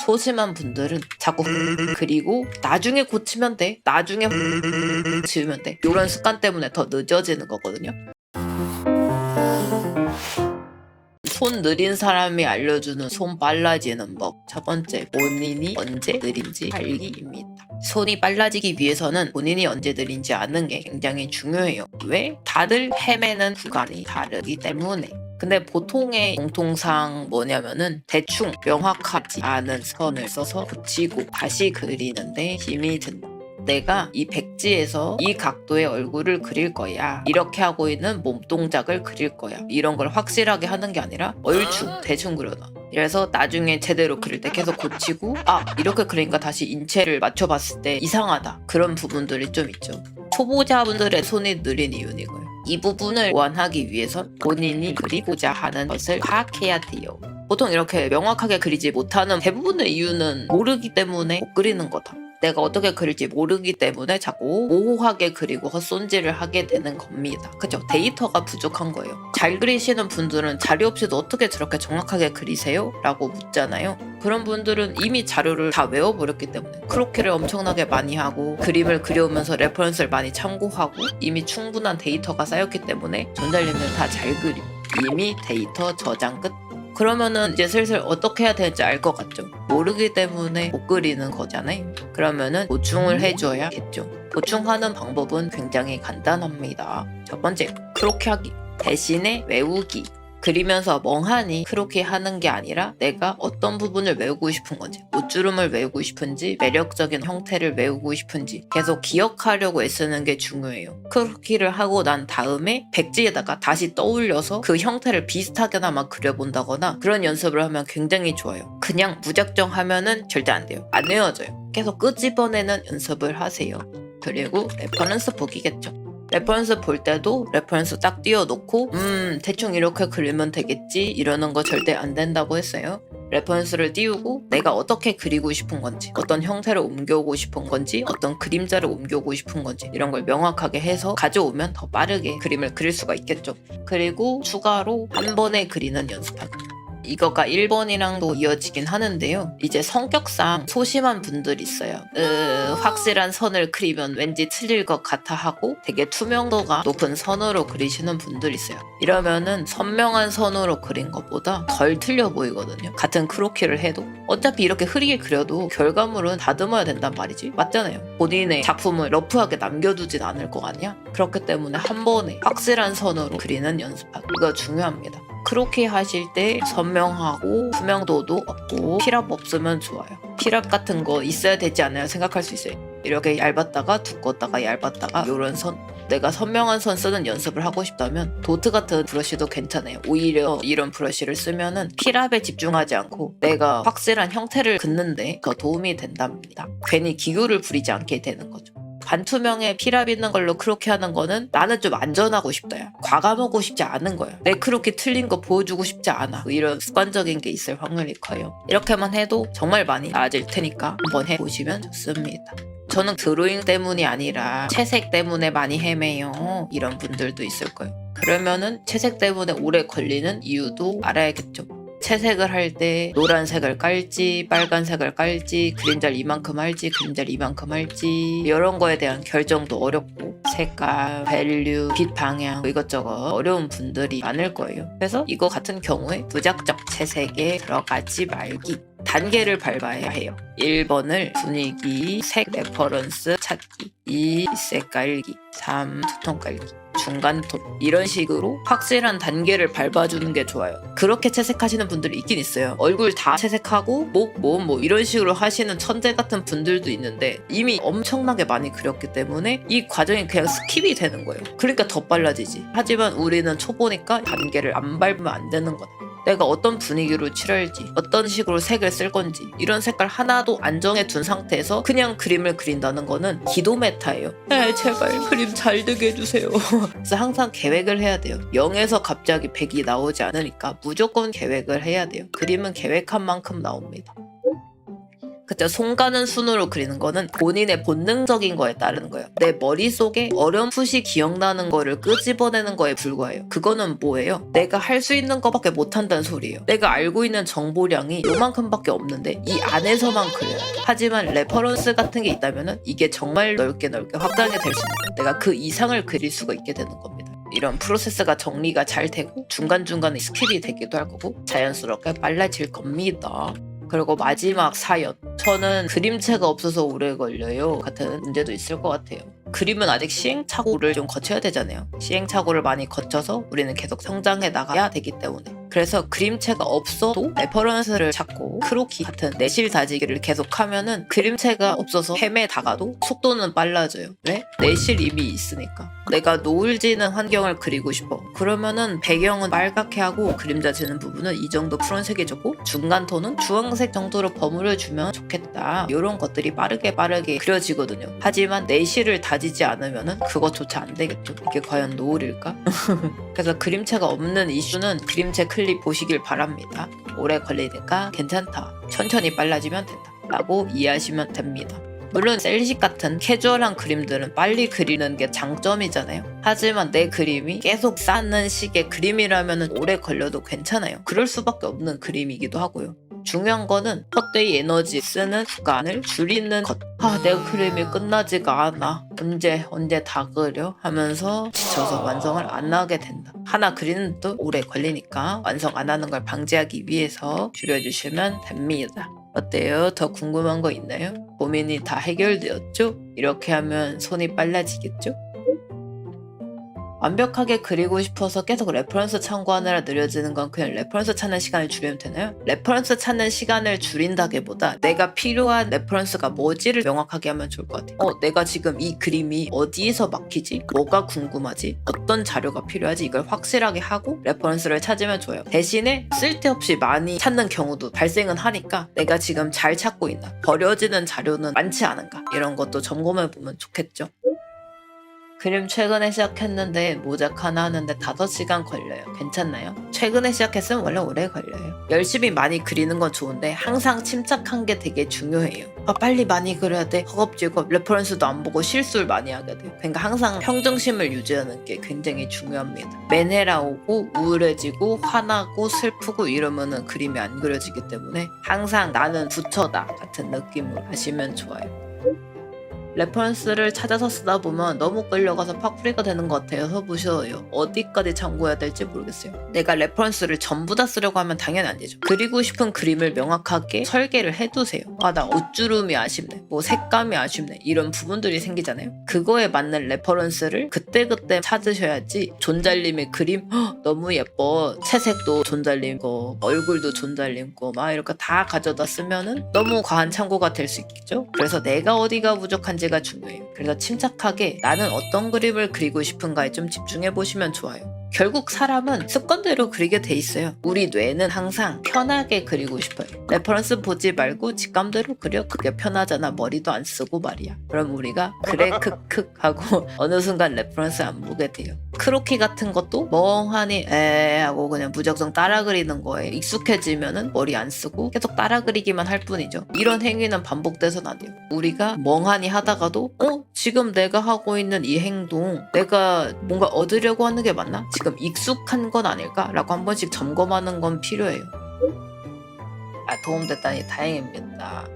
소심한 분들은 자꾸 그리고 나중에 고치면 돼, 나중에 지우면 돼, 이런 습관 때문에 더 늦어지는 거거든요. 손 느린 사람이 알려주는 손 빨라지는 법. 첫 번째, 본인이 언제 느린지 알기입니다. 손이 빨라지기 위해서는 본인이 언제 느린지 아는 게 굉장히 중요해요. 왜? 다들 헤매는 구간이 다르기 때문에. 근데 보통의 공통상 뭐냐면은 대충 명확하지 않은 선을 써서 붙이고 다시 그리는데 힘이 든다. 내가 이 백지에서 이 각도의 얼굴을 그릴 거야, 이렇게 하고 있는 몸 동작을 그릴 거야, 이런 걸 확실하게 하는 게 아니라 얼추 대충 그려놔. 그래서 나중에 제대로 그릴 때 계속 고치고, 아 이렇게 그리니까 다시 인체를 맞춰봤을 때 이상하다, 그런 부분들이 좀 있죠. 초보자분들의 손이 느린 이유는 이거예요. 이 부분을 보완하기 위해선 본인이 그리고자 하는 것을 파악해야 돼요. 보통 이렇게 명확하게 그리지 못하는 대부분의 이유는 모르기 때문에 못 그리는 거다. 내가 어떻게 그릴지 모르기 때문에 자꾸 모호하게 그리고 헛손질을 하게 되는 겁니다. 그죠? 데이터가 부족한 거예요. 잘 그리시는 분들은 자료 없이도 어떻게 저렇게 정확하게 그리세요? 라고 묻잖아요. 그런 분들은 이미 자료를 다 외워버렸기 때문에 크로키를 엄청나게 많이 하고 그림을 그려오면서 레퍼런스를 많이 참고하고 이미 충분한 데이터가 쌓였기 때문에 전달님은 다 잘 그림. 이미 데이터 저장 끝. 그러면은 이제 슬슬 어떻게 해야 되는지 알 것 같죠? 모르기 때문에 못 그리는 거잖아요. 그러면은 보충을 해줘야겠죠. 보충하는 방법은 굉장히 간단합니다. 첫 번째, 크로키 하기. 대신에 외우기. 그리면서 멍하니 크로키 하는 게 아니라 내가 어떤 부분을 외우고 싶은 건지, 옷주름을 외우고 싶은지, 매력적인 형태를 외우고 싶은지 계속 기억하려고 애쓰는 게 중요해요. 크로키를 하고 난 다음에 백지에다가 다시 떠올려서 그 형태를 비슷하게나마 그려본다거나 그런 연습을 하면 굉장히 좋아요. 그냥 무작정 하면은 절대 안 돼요. 안 외워져요. 계속 끄집어내는 연습을 하세요. 그리고 레퍼런스 보기겠죠. 레퍼런스 볼 때도 레퍼런스 딱 띄워놓고 대충 이렇게 그리면 되겠지 이러는 거 절대 안 된다고 했어요. 레퍼런스를 띄우고 내가 어떻게 그리고 싶은 건지, 어떤 형태를 옮겨오고 싶은 건지, 어떤 그림자를 옮겨오고 싶은 건지 이런 걸 명확하게 해서 가져오면 더 빠르게 그림을 그릴 수가 있겠죠. 그리고 추가로 한 번에 그리는 연습하기. 이거가 1번이랑도 이어지긴 하는데요. 이제 성격상 소심한 분들이 있어요. 확실한 선을 그리면 왠지 틀릴 것 같아 하고 되게 투명도가 높은 선으로 그리시는 분들이 있어요. 이러면은 선명한 선으로 그린 것보다 덜 틀려 보이거든요. 같은 크로키를 해도. 어차피 이렇게 흐리게 그려도 결과물은 다듬어야 된단 말이지. 맞잖아요. 본인의 작품을 러프하게 남겨두진 않을 거 아니야? 그렇기 때문에 한 번에 확실한 선으로 그리는 연습하기. 이거 중요합니다. 크로키 하실 때 선명하고 투명도도 없고 필압 없으면 좋아요. 필압 같은 거 있어야 되지 않나요? 생각할 수 있어요. 이렇게 얇았다가 두껍다가 얇았다가 이런 선. 내가 선명한 선 쓰는 연습을 하고 싶다면 도트 같은 브러쉬도 괜찮아요. 오히려 이런 브러쉬를 쓰면은 필압에 집중하지 않고 내가 확실한 형태를 긋는데 더 도움이 된답니다. 괜히 기교를 부리지 않게 되는 거죠. 반투명에 필압 있는 걸로 크로키 하는 거는 나는 좀 안전하고 싶다야. 과감하고 싶지 않은 거야. 내 크로키 틀린 거 보여주고 싶지 않아. 뭐 이런 습관적인 게 있을 확률이 커요. 이렇게만 해도 정말 많이 나아질 테니까 한번 해보시면 좋습니다. 저는 드로잉 때문이 아니라 채색 때문에 많이 헤매요. 이런 분들도 있을 거예요. 그러면은 채색 때문에 오래 걸리는 이유도 알아야겠죠. 채색을 할 때 노란색을 깔지 빨간색을 깔지 그림자를 이만큼 할지 그림자를 이만큼 할지 이런 거에 대한 결정도 어렵고 색깔, 밸류, 빛 방향 이것저것 어려운 분들이 많을 거예요. 그래서 이거 같은 경우에 무작정 채색에 들어가지 말기. 단계를 밟아야 해요. 1번을 분위기, 색 레퍼런스 찾기, 2 색 깔기, 3 투톤 깔기, 중간 톤 이런 식으로 확실한 단계를 밟아주는 게 좋아요. 그렇게 채색하시는 분들이 있긴 있어요. 얼굴 다 채색하고 목, 몸 뭐 이런 식으로 하시는 천재 같은 분들도 있는데 이미 엄청나게 많이 그렸기 때문에 이 과정이 그냥 스킵이 되는 거예요. 그러니까 더 빨라지지. 하지만 우리는 초보니까 단계를 안 밟으면 안 되는 거다. 내가 어떤 분위기로 칠할지 어떤 식으로 색을 쓸 건지 이런 색깔 하나도 안 정해둔 상태에서 그냥 그림을 그린다는 거는 기도 메타예요. 제발 그림 잘 되게 해주세요. 그래서 항상 계획을 해야 돼요. 0에서 갑자기 100이 나오지 않으니까 무조건 계획을 해야 돼요. 그림은 계획한 만큼 나옵니다. 그때 손 가는 순으로 그리는 거는 본인의 본능적인 거에 따르는 거예요. 내 머릿속에 어렴풋이 기억나는 거를 끄집어내는 거에 불과해요. 그거는 뭐예요? 내가 할 수 있는 거밖에 못한다는 소리예요. 내가 알고 있는 정보량이 요만큼밖에 없는데 이 안에서만 그려요. 하지만 레퍼런스 같은 게 있다면 이게 정말 넓게 확장이 될 수 있는 거예요. 내가 그 이상을 그릴 수가 있게 되는 겁니다. 이런 프로세스가 정리가 잘 되고 중간중간에 스킵이 되기도 할 거고 자연스럽게 빨라질 겁니다. 그리고 마지막 사연. 저는 그림체가 없어서 오래 걸려요 같은 문제도 있을 것 같아요. 그림은 아직 시행착오를 좀 거쳐야 되잖아요. 시행착오를 많이 거쳐서 우리는 계속 성장해 나가야 되기 때문에. 그래서 그림체가 없어도 레퍼런스를 찾고 크로키 같은 내실 다지기를 계속하면은 그림체가 없어서 헤매다가도 속도는 빨라져요. 왜? 내실 이미 있으니까. 내가 노을 지는 환경을 그리고 싶어. 그러면은 배경은 빨갛게 하고 그림자 지는 부분은 이 정도 푸른색이 좋고 중간 톤은 주황색 정도로 버무려주면 좋겠다. 이런 것들이 빠르게 그려지거든요. 하지만 내실을 다지지 않으면은 그것조차 안 되겠죠. 이게 과연 노을일까? 그래서 그림체가 없는 이슈는 그림체 클립 보시길 바랍니다. 오래 걸리니까 괜찮다. 천천히 빨라지면 된다. 라고 이해하시면 됩니다. 물론 셀식 같은 캐주얼한 그림들은 빨리 그리는 게 장점이잖아요. 하지만 내 그림이 계속 쌓는 식의 그림이라면 오래 걸려도 괜찮아요. 그럴 수밖에 없는 그림이기도 하고요. 중요한 거는 헛되이 에너지 쓰는 구간을 줄이는 것. 내가 그림이 끝나지가 않아. 언제 다 그려? 하면서 지쳐서 완성을 안 하게 된다. 하나 그리는 것도 오래 걸리니까 완성 안 하는 걸 방지하기 위해서 줄여주시면 됩니다. 어때요? 더 궁금한 거 있나요? 고민이 다 해결되었죠? 이렇게 하면 손이 빨라지겠죠? 완벽하게 그리고 싶어서 계속 레퍼런스 참고하느라 느려지는 건 그냥 레퍼런스 찾는 시간을 줄이면 되나요? 레퍼런스 찾는 시간을 줄인다기보다 내가 필요한 레퍼런스가 뭐지를 명확하게 하면 좋을 것 같아요. 내가 지금 이 그림이 어디에서 막히지? 뭐가 궁금하지? 어떤 자료가 필요하지? 이걸 확실하게 하고 레퍼런스를 찾으면 좋아요. 대신에 쓸데없이 많이 찾는 경우도 발생은 하니까 내가 지금 잘 찾고 있나? 버려지는 자료는 많지 않은가? 이런 것도 점검해보면 좋겠죠? 그림 최근에 시작했는데 모작 하나 하는데 5시간 걸려요. 괜찮나요? 최근에 시작했으면 원래 오래 걸려요. 열심히 많이 그리는 건 좋은데 항상 침착한 게 되게 중요해요. 빨리 많이 그려야 돼. 허겁지겁 레퍼런스도 안 보고 실수를 많이 하게 돼요. 그러니까 항상 평정심을 유지하는 게 굉장히 중요합니다. 맨해라 오고 우울해지고 화나고 슬프고 이러면은 그림이 안 그려지기 때문에 항상 나는 부처다 같은 느낌으로 하시면 좋아요. 레퍼런스를 찾아서 쓰다 보면 너무 끌려가서 파쿠리가 되는 것 같아서 무서워요. 어디까지 참고해야 될지 모르겠어요. 내가 레퍼런스를 전부 다 쓰려고 하면 당연히 안 되죠. 그리고 싶은 그림을 명확하게 설계를 해두세요. 나 옷주름이 아쉽네. 색감이 아쉽네. 이런 부분들이 생기잖아요. 그거에 맞는 레퍼런스를 그때그때 찾으셔야지 존잘님의 그림 너무 예뻐. 채색도 존잘님 거, 얼굴도 존잘님 거 막 이렇게 다 가져다 쓰면은 너무 과한 참고가 될 수 있겠죠. 그래서 내가 어디가 부족한지 가 중요해요. 그래서 침착하게 나는 어떤 그림을 그리고 싶은가에 좀 집중해 보시면 좋아요. 결국 사람은 습관대로 그리게 돼 있어요. 우리 뇌는 항상 편하게 그리고 싶어요. 레퍼런스 보지 말고 직감대로 그려. 그게 편하잖아. 머리도 안 쓰고 말이야. 그럼 우리가 그래 크크 하고 어느 순간 레퍼런스 안 보게 돼요. 크로키 같은 것도 멍하니 하고 그냥 무작정 따라 그리는 거에 익숙해지면은 머리 안 쓰고 계속 따라 그리기만 할 뿐이죠. 이런 행위는 반복돼서는 안 돼요. 우리가 멍하니 하다가도 지금 내가 하고 있는 이 행동 내가 뭔가 얻으려고 하는 게 맞나? 지금 익숙한 건 아닐까? 라고 한 번씩 점검하는 건 필요해요. 도움됐다니 다행입니다.